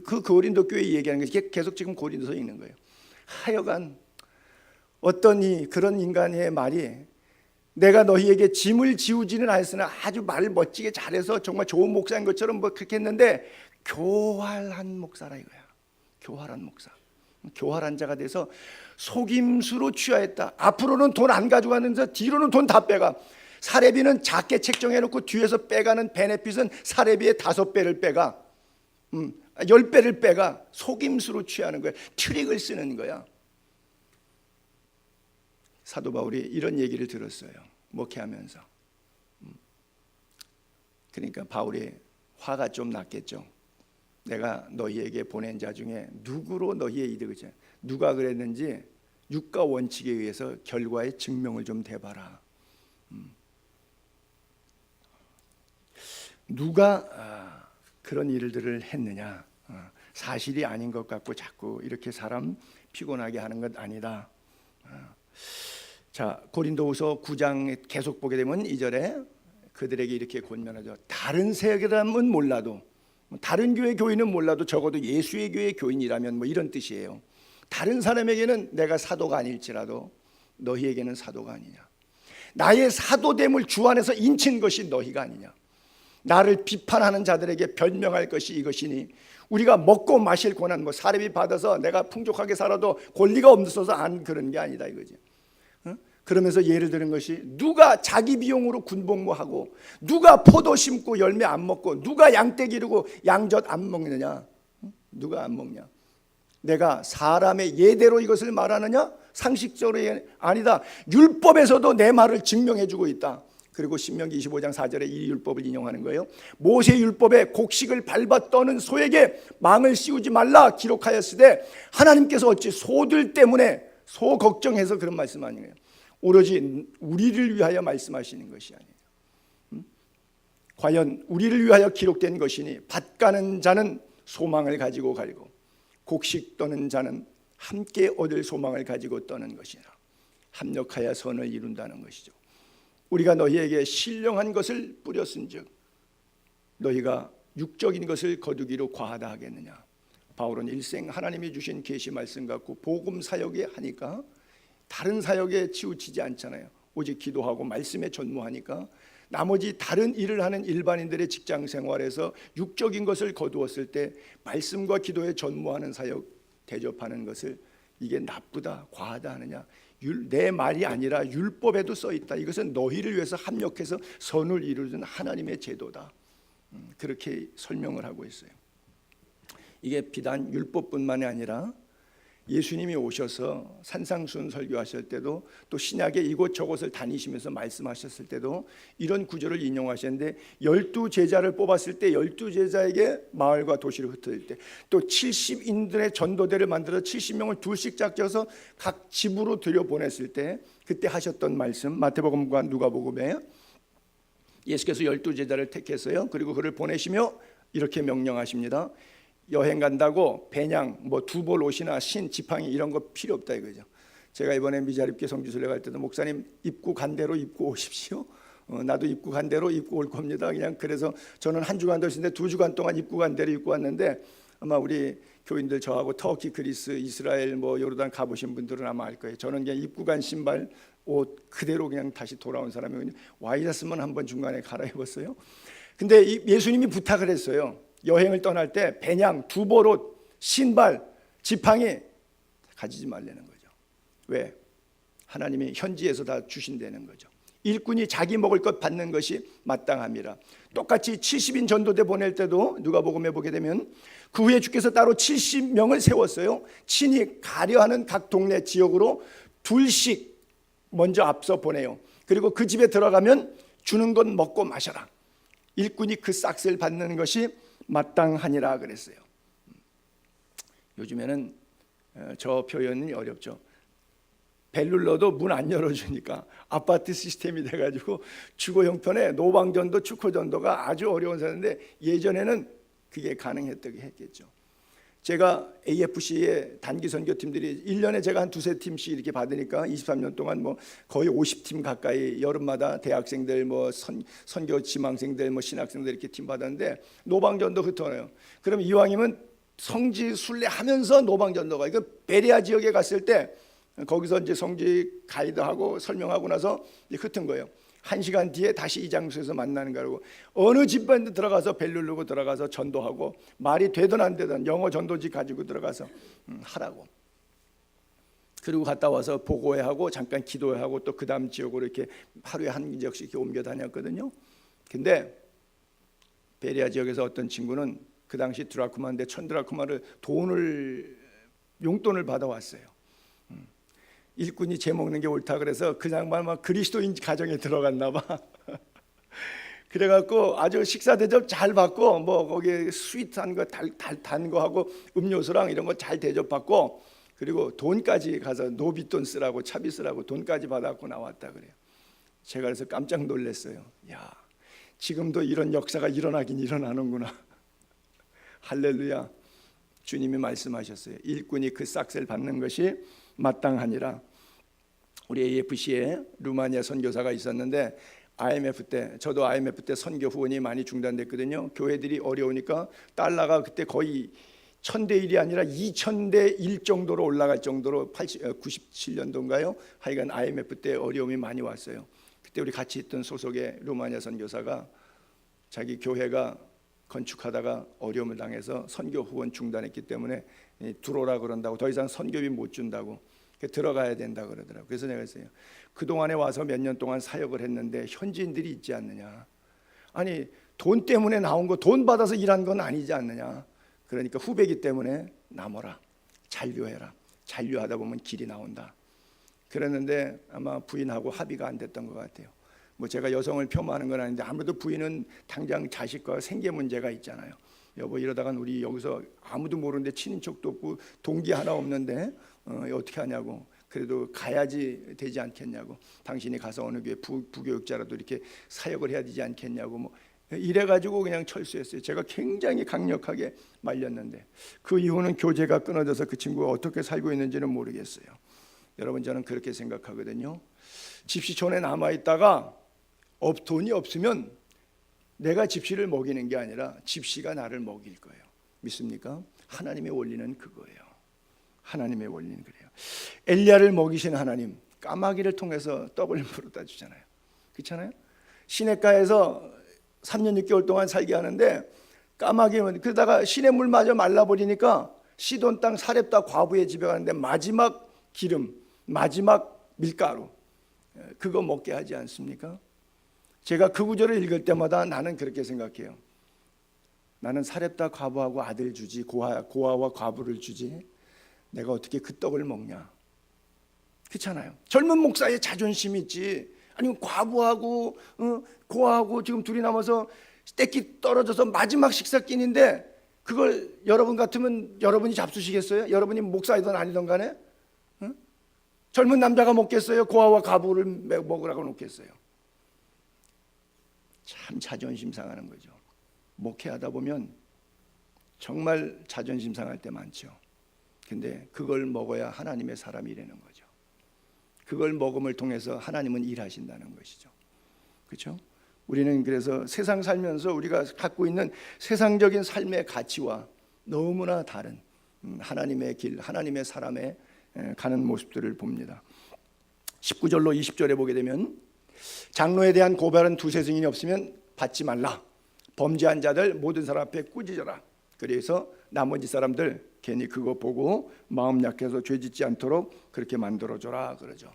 그 고린도 교회 얘기하는 게 계속 지금 고린도서에 있는 거예요. 하여간 어떤 그런 인간의 말이, 내가 너희에게 짐을 지우지는 않았으나 아주 말을 멋지게 잘해서 정말 좋은 목사인 것처럼 뭐 그렇게 했는데 교활한 목사라 이거야. 교활한 목사. 교활한 자가 돼서 속임수로 취하했다. 앞으로는 돈 안 가져가면서 뒤로는 돈 다 빼가. 사례비는 작게 책정해놓고 뒤에서 빼가는 베네핏은 사례비의 5배를 빼가, 10배를 빼가. 속임수로 취하는 거야. 트릭을 쓰는 거야. 사도 바울이 이런 얘기를 들었어요, 목회하면서. 그러니까 바울이 화가 좀 났겠죠. 내가 너희에게 보낸 자 중에 누구로 너희의 이득을 줘? 누가 그랬는지 육가 원칙에 의해서 결과의 증명을 좀 대봐라. 누가 그런 일들을 했느냐? 사실이 아닌 것 같고 자꾸 이렇게 사람 피곤하게 하는 것 아니다. 자, 고린도후서 9장 계속 보게 되면 2절에 그들에게 이렇게 권면하죠. 다른 사람은 몰라도, 다른 교회 교인은 몰라도 적어도 예수의 교회 교인이라면 뭐 이런 뜻이에요. 다른 사람에게는 내가 사도가 아닐지라도 너희에게는 사도가 아니냐. 나의 사도됨을 주 안에서 인친 것이 너희가 아니냐. 나를 비판하는 자들에게 변명할 것이 이것이니, 우리가 먹고 마실 권한, 뭐 사례비 받아서 내가 풍족하게 살아도 권리가 없어서 안 그런 게 아니다 이거지. 그러면서 예를 드는 것이, 누가 자기 비용으로 군복무하고, 누가 포도 심고 열매 안 먹고, 누가 양떼 기르고 양젖 안 먹느냐? 누가 안 먹냐? 내가 사람의 예대로 이것을 말하느냐? 상식적으로 아니다. 율법에서도 내 말을 증명해 주고 있다. 그리고 신명기 25장 4절에 이 율법을 인용하는 거예요. 모세 율법에 곡식을 밟아 떠는 소에게 망을 씌우지 말라 기록하였으되, 하나님께서 어찌 소들 때문에 소 걱정해서 그런 말씀 아니에요. 오로지 우리를 위하여 말씀하시는 것이 아니에요. 과연 우리를 위하여 기록된 것이니, 밭 가는 자는 소망을 가지고 갈고 곡식 떠는 자는 함께 얻을 소망을 가지고 떠는 것이라. 합력하여 선을 이룬다는 것이죠. 우리가 너희에게 신령한 것을 뿌렸은즉 너희가 육적인 것을 거두기로 과하다 하겠느냐. 바울은 일생 하나님이 주신 계시 말씀 갖고 복음 사역에 하니까 다른 사역에 치우치지 않잖아요. 오직 기도하고 말씀에 전무하니까 나머지 다른 일을 하는 일반인들의 직장 생활에서 육적인 것을 거두었을 때 말씀과 기도에 전무하는 사역 대접하는 것을 이게 나쁘다 과하다 하느냐. 내 말이 아니라 율법에도 써 있다. 이것은 너희를 위해서 합력해서 선을 이루는 하나님의 제도다. 그렇게 설명을 하고 있어요. 이게 비단 율법뿐만이 아니라 예수님이 오셔서 산상수훈 설교하실 때도 또 신약의 이곳저곳을 다니시면서 말씀하셨을 때도 이런 구절을 인용하셨는데 12제자를 뽑았을 때 12제자에게 마을과 도시를 흩어질 때 또 70인들의 전도대를 만들어 70명을 둘씩 짝져서 각 집으로 들여보냈을 때 그때 하셨던 말씀 마태복음과 누가복음에 예수께서 12제자를 택했어요. 그리고 그를 보내시며 이렇게 명령하십니다. 여행 간다고 배냥 뭐 두벌 옷이나 신 지팡이 이런 거 필요 없다 이거죠. 제가 이번에 미자립교 성지순례 갈 때도 목사님 입고 간 대로 입고 오십시오. 나도 입고 간 대로 입고 올 겁니다. 그냥 그래서 저는 한 주간 더신데 2주간 동안 입고 간 대로 입고 왔는데 아마 우리 교인들 저하고 터키, 그리스, 이스라엘 뭐 요르단 가보신 분들은 아마 알 거예요. 저는 그냥 입고 간 신발 옷 그대로 그냥 다시 돌아온 사람이거든요. 와이셔츠만 한번 중간에 갈아입었어요. 근데 예수님이 부탁을 했어요. 여행을 떠날 때 배냥, 두벌옷, 신발, 지팡이 가지지 말라는 거죠. 왜? 하나님이 현지에서 다 주신다는 거죠. 일꾼이 자기 먹을 것 받는 것이 마땅함이라. 똑같이 70인 전도대 보낼 때도 누가복음에 보게 되면 그 후에 주께서 따로 70명을 세웠어요. 친히 가려하는 각 동네 지역으로 둘씩 먼저 앞서 보내요. 그리고 그 집에 들어가면 주는 건 먹고 마셔라. 일꾼이 그 싹스를 받는 것이 마땅하니라 그랬어요. 요즘에는 저 표현이 어렵죠. 벨 눌러도 문 안 열어주니까 아파트 시스템이 돼가지고 주거 형편에 노방전도 축호전도가 아주 어려운 사람인데 예전에는 그게 가능했겠죠. 제가 AFC의 단기 선교팀들이 1년에 제가 한 두세 팀씩 이렇게 받으니까 23년 동안 뭐 거의 50팀 가까이 여름마다 대학생들 뭐 선교 지망생들 뭐 신학생들 이렇게 팀 받았는데 노방전도 흩어내요. 그럼 이왕이면 성지 순례하면서 노방전도가 이거 베레아 지역에 갔을 때 거기서 이제 성지 가이드하고 설명하고 나서 흩은 거예요. 1시간 뒤에 다시 이 장소에서 만나는 거라고. 어느 집반도 들어가서 벨 누르고 들어가서 전도하고 말이 되든 안 되든 영어 전도지 가지고 들어가서 하라고. 그리고 갔다 와서 보고회하고 잠깐 기도회하고 또 그 다음 지역으로 이렇게 하루에 한 지역씩 이렇게 옮겨 다녔거든요. 근데 베리아 지역에서 어떤 친구는 그 당시 드라크마인데 1000드라크마를 용돈을 받아왔어요. 일꾼이 재 먹는 게 옳다 그래서 그 양반 막 그리스도인 가정에 들어갔나 봐. 그래갖고 아주 식사 대접 잘 받고 뭐 거기에 스윗한 거 단 거 하고 음료수랑 이런 거 잘 대접받고 그리고 돈까지 가서 노비돈 쓰라고 차비 쓰라고 돈까지 받았고 나왔다 그래요. 제가 그래서 깜짝 놀랐어요. 야, 지금도 이런 역사가 일어나긴 일어나는구나. 할렐루야. 주님이 말씀하셨어요. 일꾼이 그 싹스를 받는 것이 마땅하니라. 우리 AFC에 루마니아 선교사가 있었는데 IMF 때 저도 IMF 때 선교 후원이 많이 중단됐거든요. 교회들이 어려우니까 달러가 그때 거의 1000대 1이 아니라 2000대 1 정도로 올라갈 정도로 97년도인가요? 하여간 IMF 때 어려움이 많이 왔어요. 그때 우리 같이 있던 소속의 루마니아 선교사가 자기 교회가 건축하다가 어려움을 당해서 선교 후원 중단했기 때문에 들어오라 그런다고 더 이상 선교비 못 준다고 들어가야 된다 그러더라고요. 그래서 내가 했어요. 그동안에 와서 몇 년 동안 사역을 했는데 현지인들이 있지 않느냐. 아니 돈 때문에 나온 거 돈 받아서 일한 건 아니지 않느냐. 그러니까 후배기 때문에 남아라. 잔류해라. 잔류하다 보면 길이 나온다. 그랬는데 아마 부인하고 합의가 안 됐던 것 같아요. 뭐 제가 여성을 폄하하는 건 아닌데 아무래도 부인은 당장 자식과 생계 문제가 있잖아요. 여보 이러다간 우리 여기서 아무도 모르는데 친인척도 없고 동기 하나 없는데 어떻게 하냐고. 그래도 가야지 되지 않겠냐고. 당신이 가서 어느 교회 부교육자라도 이렇게 사역을 해야 되지 않겠냐고. 뭐 이래가지고 그냥 철수했어요. 제가 굉장히 강력하게 말렸는데 그 이후는 교제가 끊어져서 그 친구가 어떻게 살고 있는지는 모르겠어요. 여러분, 저는 그렇게 생각하거든요. 집시촌에 남아있다가 돈이 없으면 내가 집시를 먹이는 게 아니라 집시가 나를 먹일 거예요. 믿습니까? 하나님의 원리는 그거예요. 하나님의 원리는 그래요. 엘리야를 먹이신 하나님, 까마귀를 통해서 떡을 물어다 주잖아요. 그렇잖아요? 시냇가에서 3년 6개월 동안 살게 하는데 까마귀는 그러다가 시냇물 마저 말라버리니까 시돈 땅 사렙다 과부의 집에 가는데 마지막 기름, 마지막 밀가루, 그거 먹게 하지 않습니까? 제가 그 구절을 읽을 때마다 나는 그렇게 생각해요. 나는 사렙다 과부하고 아들 주지, 고아와 과부를 주지, 내가 어떻게 그 떡을 먹냐? 그렇잖아요. 젊은 목사의 자존심이 있지, 아니면 과부하고 고아하고 지금 둘이 남아서 떼끼 떨어져서 마지막 식사끼니인데 그걸 여러분 같으면 여러분이 잡수시겠어요? 여러분이 목사이든 아니든 간에 젊은 남자가 먹겠어요? 고아와 과부를 먹으라고 놓겠어요? 참 자존심 상하는 거죠. 목회하다 보면 정말 자존심 상할 때 많죠. 근데 그걸 먹어야 하나님의 사람이라는 거죠. 그걸 먹음을 통해서 하나님은 일하신다는 것이죠. 그렇죠? 우리는 그래서 세상 살면서 우리가 갖고 있는 세상적인 삶의 가치와 너무나 다른 하나님의 길, 하나님의 사람에 가는 모습들을 봅니다. 19절로 20절에 보게 되면 장로에 대한 고발은 두세 증인이 없으면 받지 말라. 범죄한 자들 모든 사람 앞에 꾸짖어라. 그래서 나머지 사람들 괜히 그거 보고 마음 약해서 죄 짓지 않도록 그렇게 만들어줘라 그러죠.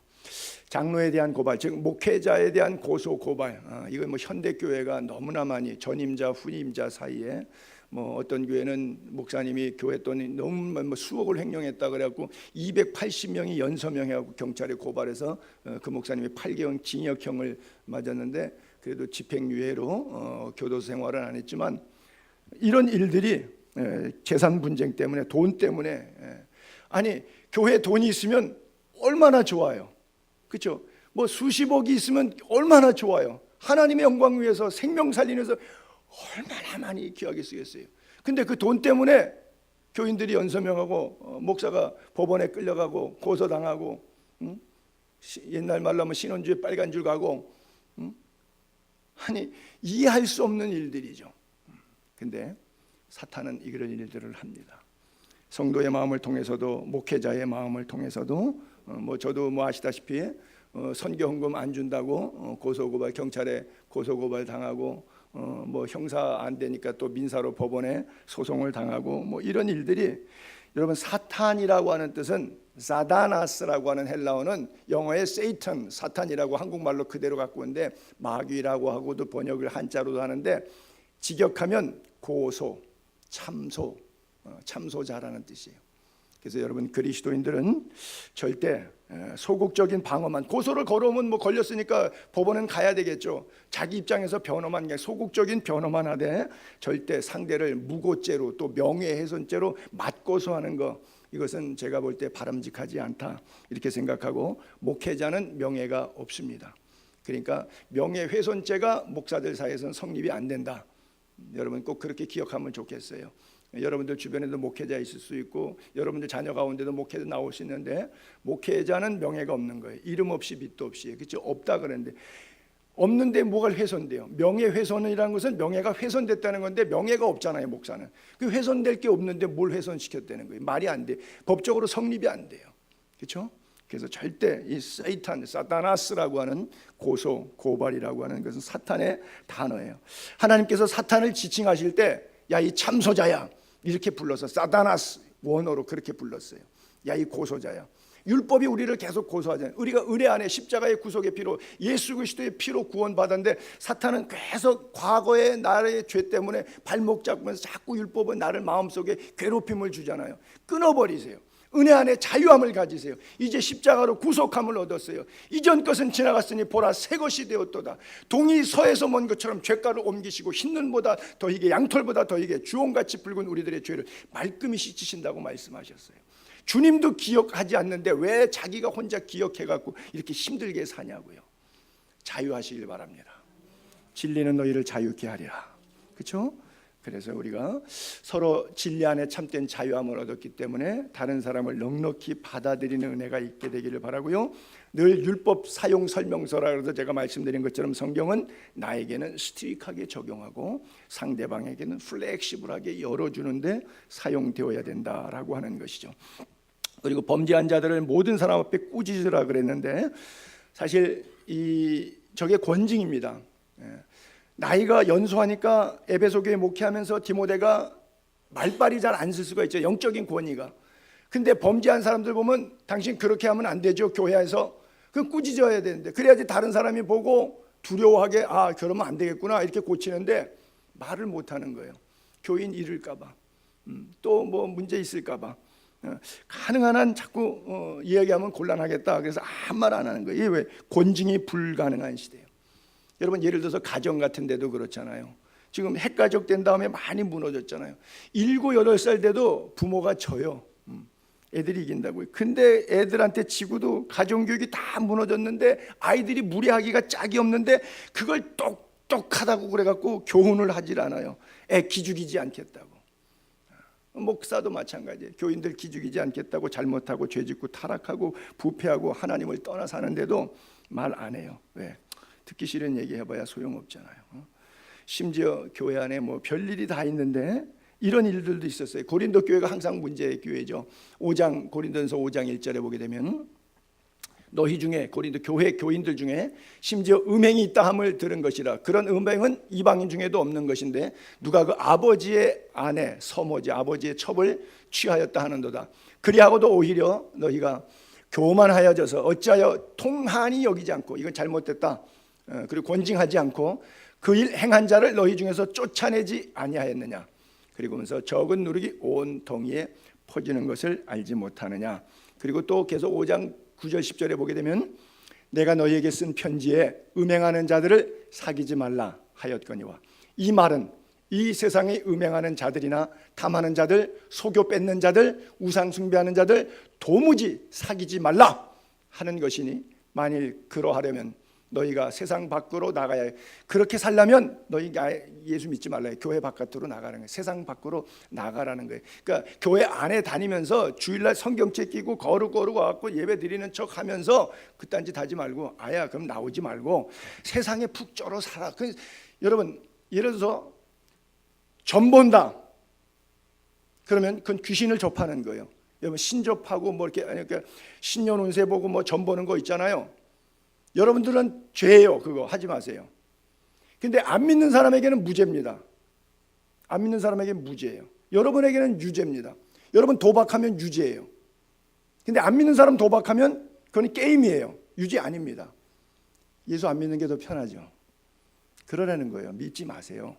장로에 대한 고발, 즉 목회자에 대한 고소 고발, 이건 뭐 현대교회가 너무나 많이 전임자 후임자 사이에 뭐 어떤 교회는 목사님이 교회 돈이 너무 뭐 수억을 횡령했다 그래갖고 280명이 연서명해갖고 경찰에 고발해서 그 목사님이 8개월 징역형을 맞았는데 그래도 집행유예로 교도소 생활은 안 했지만 이런 일들이 재산 분쟁 때문에 돈 때문에 아니 교회 돈이 있으면 얼마나 좋아요. 그렇죠? 뭐 수십억이 있으면 얼마나 좋아요. 하나님의 영광 위해서 생명 살리면서 얼마나 많이 귀하게 쓰겠어요. 근데 그 돈 때문에 교인들이 연서명하고 목사가 법원에 끌려가고 고소당하고 옛날 말로 하면 신혼주에 빨간 줄 가고 아니 이해할 수 없는 일들이죠. 근데 사탄은 이런 일들을 합니다. 성도의 마음을 통해서도 목회자의 마음을 통해서도 뭐 저도 뭐 아시다시피 선교헌금 안 준다고 고소고발 경찰에 고소고발 당하고 뭐 형사 안 되니까 또 민사로 법원에 소송을 당하고 뭐 이런 일들이 여러분 사탄이라고 하는 뜻은 사다나스라고 하는 헬라어는 영어의 세이탄 사탄이라고 한국말로 그대로 갖고 있는데 마귀라고 하고도 번역을 한자로도 하는데 직역하면 고소, 참소, 참소자라는 뜻이에요. 그래서 여러분 그리스도인들은 절대 소극적인 방어만 고소를 걸어오면 뭐 걸렸으니까 법원은 가야 되겠죠. 자기 입장에서 변호만 소극적인 변호만 하되 절대 상대를 무고죄로 또 명예훼손죄로 맞고소하는 거 이것은 제가 볼 때 바람직하지 않다 이렇게 생각하고 목회자는 명예가 없습니다. 그러니까 명예훼손죄가 목사들 사이에서는 성립이 안 된다. 여러분 꼭 그렇게 기억하면 좋겠어요. 여러분들 주변에도 목회자 있을 수 있고 여러분들 자녀 가운데도 목회자 나올 수 있는데 목회자는 명예가 없는 거예요. 이름 없이 빛도 없이. 그렇죠? 없다 그랬는데 없는데 뭐가 훼손돼요? 명예훼손이라는 것은 명예가 훼손됐다는 건데 명예가 없잖아요. 목사는 그 훼손될 게 없는데 뭘 훼손시켰다는 거예요? 말이 안 돼. 법적으로 성립이 안 돼요. 그렇죠? 그래서 절대 이 세이탄, 사타나스라고 하는 고소, 고발이라고 하는 것은 사탄의 단어예요. 하나님께서 사탄을 지칭하실 때 야 이 참소자야 이렇게 불러서 사타나스 원어로 그렇게 불렀어요. 야 이 고소자야. 율법이 우리를 계속 고소하잖아요. 우리가 은혜 안에 십자가의 구속의 피로 예수 그리스도의 피로 구원받았는데 사탄은 계속 과거의 나의 죄 때문에 발목 잡으면서 자꾸 율법은 나를 마음속에 괴롭힘을 주잖아요. 끊어버리세요. 은혜 안에 자유함을 가지세요. 이제 십자가로 구속함을 얻었어요. 이전 것은 지나갔으니 보라 새 것이 되었도다. 동이 서에서 먼 것처럼 죄가를 옮기시고 흰눈보다 더이게 양털보다 더이게 주홍같이 붉은 우리들의 죄를 말끔히 씻으신다고 말씀하셨어요. 주님도 기억하지 않는데 왜 자기가 혼자 기억해갖고 이렇게 힘들게 사냐고요. 자유하시길 바랍니다. 진리는 너희를 자유케 하리라. 그렇죠? 그래서 우리가 서로 진리 안에 참된 자유함을 얻었기 때문에 다른 사람을 넉넉히 받아들이는 은혜가 있게 되기를 바라고요. 늘 율법 사용 설명서라 그래서 제가 말씀드린 것처럼 성경은 나에게는 스트릭하게 적용하고 상대방에게는 플렉시블하게 열어주는데 사용되어야 된다라고 하는 것이죠. 그리고 범죄한 자들을 모든 사람 앞에 꾸짖으라 그랬는데 사실 저게 권징입니다. 나이가 연소하니까 에베소 교회 목회하면서 디모데가 말빨이 잘 안 쓸 수가 있죠. 영적인 권위가. 근데 범죄한 사람들 보면 당신 그렇게 하면 안 되죠. 교회에서 그 꾸짖어야 되는데 그래야지 다른 사람이 보고 두려워하게 그러면 안 되겠구나 이렇게 고치는데 말을 못 하는 거예요. 교인 잃을까 봐. 또 뭐 문제 있을까 봐. 가능한 한 자꾸 이야기하면 곤란하겠다. 그래서 아무 말 안 하는 거예요. 이게 왜? 권징이 불가능한 시대예요. 여러분 예를 들어서 가정 같은 데도 그렇잖아요. 지금 핵가족 된 다음에 많이 무너졌잖아요. 7, 8살 돼도 부모가 져요. 애들이 이긴다고요. 근데 애들한테 지고도 가정교육이 다 무너졌는데 아이들이 무례하기가 짝이 없는데 그걸 똑똑하다고 그래갖고 교훈을 하질 않아요. 애 기죽이지 않겠다고. 목사도 마찬가지예요. 교인들 기죽이지 않겠다고 잘못하고 죄짓고 타락하고 부패하고 하나님을 떠나 사는데도 말 안 해요. 왜? 듣기 싫은 얘기 해봐야 소용없잖아요. 심지어 교회 안에 뭐 별일이 다 있는데 이런 일들도 있었어요. 고린도 교회가 항상 문제의 교회죠. 고린도전서 5장 1절에 보게 되면 너희 중에 고린도 교회 교인들 중에 심지어 음행이 있다 함을 들은 것이라. 그런 음행은 이방인 중에도 없는 것인데 누가 그 아버지의 아내 서모지 아버지의 첩을 취하였다 하는도다. 그리하고도 오히려 너희가 교만하여져서 어찌하여 통한이 여기지 않고 이건 잘못됐다. 그리고 권징하지 않고 그 일 행한 자를 너희 중에서 쫓아내지 아니하였느냐. 그리고면서 적은 누룩이 온 동이에 퍼지는 것을 알지 못하느냐. 그리고 또 계속 5장 9절 10절에 보게 되면 내가 너희에게 쓴 편지에 음행하는 자들을 사귀지 말라 하였거니와. 이 말은 이 세상에 음행하는 자들이나 탐하는 자들, 소교 뺏는 자들, 우상 숭배하는 자들 도무지 사귀지 말라 하는 것이니 만일 그러하려면 너희가 세상 밖으로 나가야 해. 그렇게 살려면 너희가 예수 믿지 말라. 교회 바깥으로 나가는 거예요. 세상 밖으로 나가라는 거예요. 그러니까 교회 안에 다니면서 주일날 성경책 끼고 거룩 와갖고 예배 드리는 척 하면서 그딴 짓 하지 말고 그럼 나오지 말고 세상에 푹 쩔어 살아. 여러분 예를 들어서 점 본다. 그러면 그건 귀신을 접하는 거예요. 여러분 신접하고 뭐 이렇게 그러니까 신년 운세 보고 뭐 점 보는 거 있잖아요. 여러분들은 죄예요. 그거 하지 마세요. 근데 안 믿는 사람에게는 무죄입니다. 안 믿는 사람에게는 무죄예요. 여러분에게는 유죄입니다. 여러분 도박하면 유죄예요. 근데 안 믿는 사람 도박하면 그건 게임이에요. 유죄 아닙니다. 예수 안 믿는 게 더 편하죠. 그러라는 거예요. 믿지 마세요.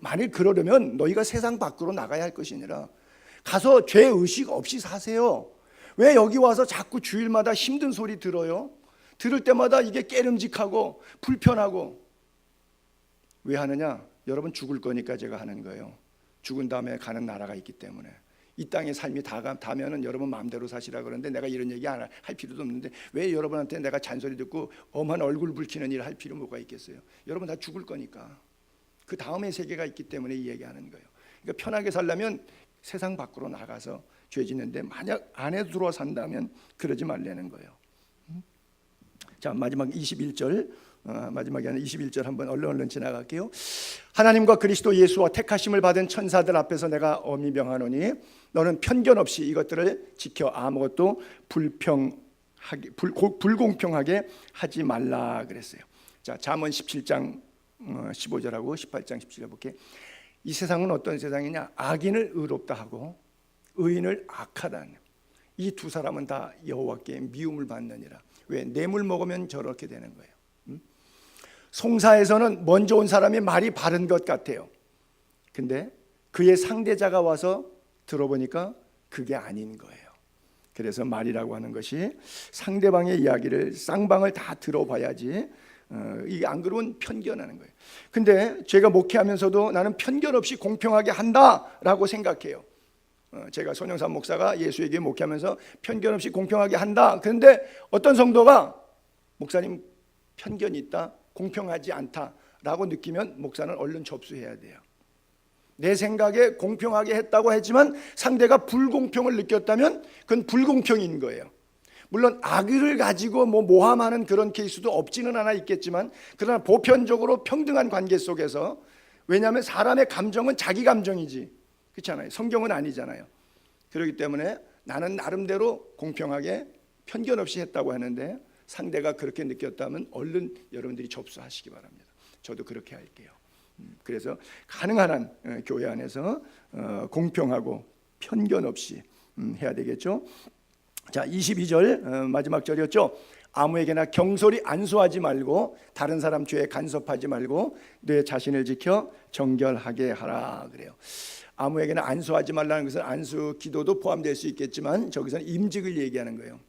만일 그러려면 너희가 세상 밖으로 나가야 할 것이 아니라 가서 죄의식 없이 사세요. 왜 여기 와서 자꾸 주일마다 힘든 소리 들어요? 들을 때마다 이게 깨름직하고 불편하고. 왜 하느냐? 여러분 죽을 거니까 제가 하는 거예요. 죽은 다음에 가는 나라가 있기 때문에. 이 땅의 삶이 다면은 여러분 마음대로 사시라 그러는데 내가 이런 얘기 안 할 필요도 없는데 왜 여러분한테 내가 잔소리 듣고 엄한 얼굴 붉히는 일을 할 필요 뭐가 있겠어요? 여러분 다 죽을 거니까. 그 다음의 세계가 있기 때문에 이 얘기하는 거예요. 그러니까 편하게 살려면 세상 밖으로 나가서 죄 짓는데 만약 안에 들어와 산다면 그러지 말라는 거예요. 자, 마지막 21절 마지막에 하는 21절 한번 얼른 지나갈게요. 하나님과 그리스도 예수와 택하심을 받은 천사들 앞에서 내가 엄히 명하노니 너는 편견 없이 이것들을 지켜 아무것도 불공평하게 하지 말라 그랬어요. 자, 잠언 17장 15절하고 18장 17절 볼게요. 이 세상은 어떤 세상이냐? 악인을 의롭다 하고 의인을 악하다. 이 두 사람은 다 여호와께 미움을 받느니라. 왜? 뇌물 먹으면 저렇게 되는 거예요. 송사에서는 먼저 온 사람이 말이 바른 것 같아요. 근데 그의 상대자가 와서 들어보니까 그게 아닌 거예요. 그래서 말이라고 하는 것이 상대방의 이야기를 쌍방을 다 들어봐야지 이게 안 그러면 편견하는 거예요. 근데 제가 목회하면서도 나는 편견 없이 공평하게 한다라고 생각해요. 제가 손영삼 목사가 예수에게 목회하면서 편견 없이 공평하게 한다. 그런데 어떤 성도가 목사님 편견이 있다, 공평하지 않다라고 느끼면 목사는 얼른 접수해야 돼요. 내 생각에 공평하게 했다고 했지만 상대가 불공평을 느꼈다면 그건 불공평인 거예요. 물론 악의를 가지고 모함하는 그런 케이스도 없지는 않아 있겠지만, 그러나 보편적으로 평등한 관계 속에서, 왜냐하면 사람의 감정은 자기 감정이지, 그렇잖아요. 성경은 아니잖아요. 그렇기 때문에 나는 나름대로 공평하게 편견 없이 했다고 하는데, 상대가 그렇게 느꼈다면 얼른 여러분들이 접수하시기 바랍니다. 저도 그렇게 할게요. 그래서 가능한 한 교회 안에서 공평하고 편견 없이 해야 되겠죠. 자, 22절 마지막 절이었죠. 아무에게나 경솔히 안수하지 말고 다른 사람 죄에 간섭하지 말고 내 자신을 지켜 정결하게 하라 그래요. 아무에게나 안수하지 말라는 것은 안수 기도도 포함될 수 있겠지만, 저기서는 임직을 얘기하는 거예요.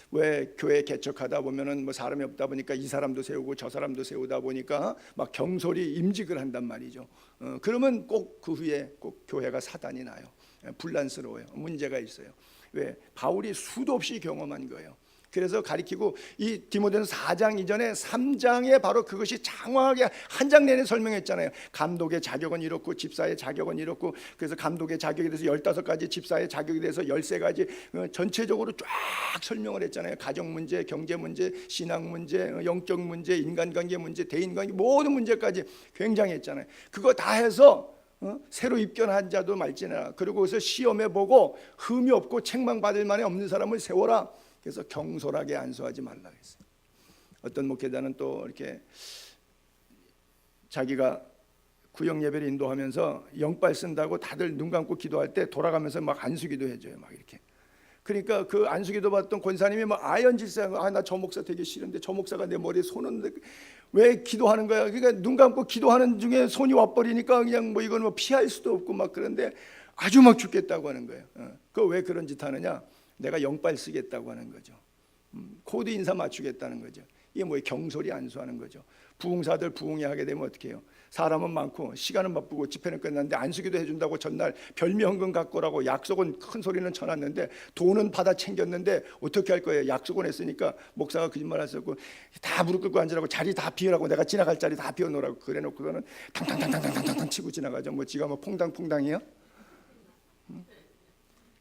왜 교회 개척하다 보면은 사람이 없다 보니까 이 사람도 세우고 저 사람도 세우다 보니까 막 경솔히 임직을 한단 말이죠. 그러면 꼭 그 후에 꼭 교회가 사단이 나요. 분란스러워요. 문제가 있어요. 왜? 바울이 수도 없이 경험한 거예요. 그래서 가리키고, 이 디모데전서 4장 이전에 3장에 바로 그것이 장황하게 한 장 내내 설명했잖아요. 감독의 자격은 이렇고 집사의 자격은 이렇고, 그래서 감독의 자격에 대해서 15가지, 집사의 자격에 대해서 13가지 전체적으로 쫙 설명을 했잖아요. 가정 문제, 경제 문제, 신앙 문제, 영적 문제, 인간관계 문제, 대인관계, 모든 문제까지 굉장히 했잖아요. 그거 다 해서 새로 입견한 자도 말지나, 그리고 그래서 시험해 보고 흠이 없고 책망받을 만에 없는 사람을 세워라. 그래서 경솔하게 안수하지 말라 했어요. 어떤 목회자는 또 이렇게 자기가 구역 예배를 인도하면서 영빨 쓴다고 다들 눈 감고 기도할 때 돌아가면서 막 안수기도 해줘요. 막 이렇게. 그러니까 그 안수기도 받던 권사님이 막 아연질서, 나 저 목사 되게 싫은데 저 목사가 내 머리에 손을 왜 기도하는 거야? 그러니까 눈 감고 기도하는 중에 손이 와버리니까 그냥 이건 피할 수도 없고 막, 그런데 아주 막 죽겠다고 하는 거예요. 그 왜 그런 짓 하느냐? 내가 영빨 쓰겠다고 하는 거죠. 코드 인사 맞추겠다는 거죠. 이게 경솔히 안수하는 거죠. 부흥사들 부흥회 하게 되면 어떻게 해요? 사람은 많고 시간은 바쁘고 집회는 끝났는데 안수기도 해준다고 전날 별미헌금 갖고 오라고 약속은 큰 소리는 쳐놨는데 돈은 받아 챙겼는데 어떻게 할 거예요? 약속은 했으니까 목사가 거짓말 하셨고 다 무릎 꿇고 앉으라고, 자리 다 비우라고, 내가 지나갈 자리 다 비워놓으라고 그래놓고 그거는 탕탕탕탕탕탕탕 치고 지나가죠. 지가 퐁당퐁당이에요?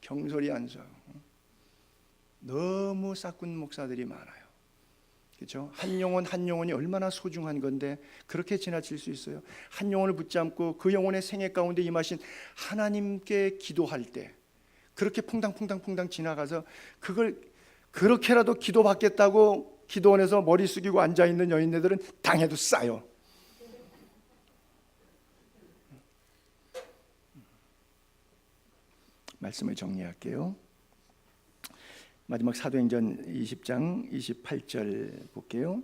경솔히 안수하고. 너무 싹군 목사들이 많아요. 그렇죠? 한 영혼 한 영혼이 얼마나 소중한 건데 그렇게 지나칠 수 있어요? 한 영혼을 붙잡고 그 영혼의 생애 가운데 임하신 하나님께 기도할 때 그렇게 퐁당퐁당 지나가서 그걸 그렇게라도 기도받겠다고 기도원에서 머리 숙이고 앉아있는 여인네들은 당해도 싸요. 말씀을 정리할게요. 마지막 사도행전 20장 28절 볼게요.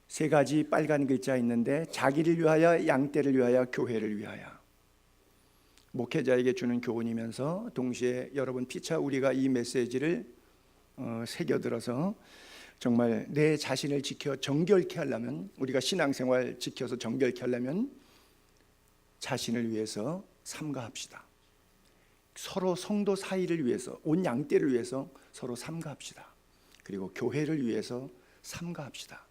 세 가지 빨간 글자 있는데, 자기를 위하여, 양떼를 위하여, 교회를 위하여. 목회자에게 주는 교훈이면서 동시에 여러분 피차 우리가 이 메시지를 새겨들어서 정말 내 자신을 지켜 정결케 하려면, 우리가 신앙생활 지켜서 정결케 하려면 자신을 위해서 삼가합시다. 서로 성도 사이를 위해서, 온 양떼를 위해서 서로 삼가합시다. 그리고 교회를 위해서 삼가합시다.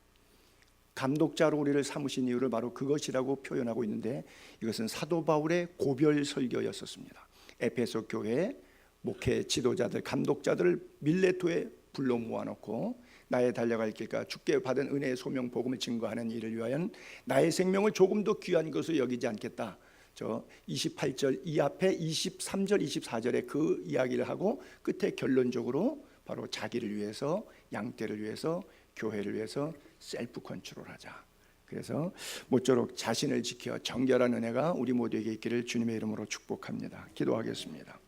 감독자로 우리를 삼으신 이유를 바로 그것이라고 표현하고 있는데, 이것은 사도 바울의 고별 설교였었습니다. 에베소 교회 목회 지도자들, 감독자들을 밀레토에 불러 모아놓고 나의 달려갈 길과 주께 받은 은혜의 소명 복음을 증거하는 일을 위하여 나의 생명을 조금도 귀한 것으로 여기지 않겠다. 저 28절 이 앞에 23절 24절에 그 이야기를 하고 끝에 결론적으로 바로 자기를 위해서, 양떼를 위해서, 교회를 위해서 셀프 컨트롤하자. 그래서 모쪼록 자신을 지켜 정결한 은혜가 우리 모두에게 있기를 주님의 이름으로 축복합니다. 기도하겠습니다.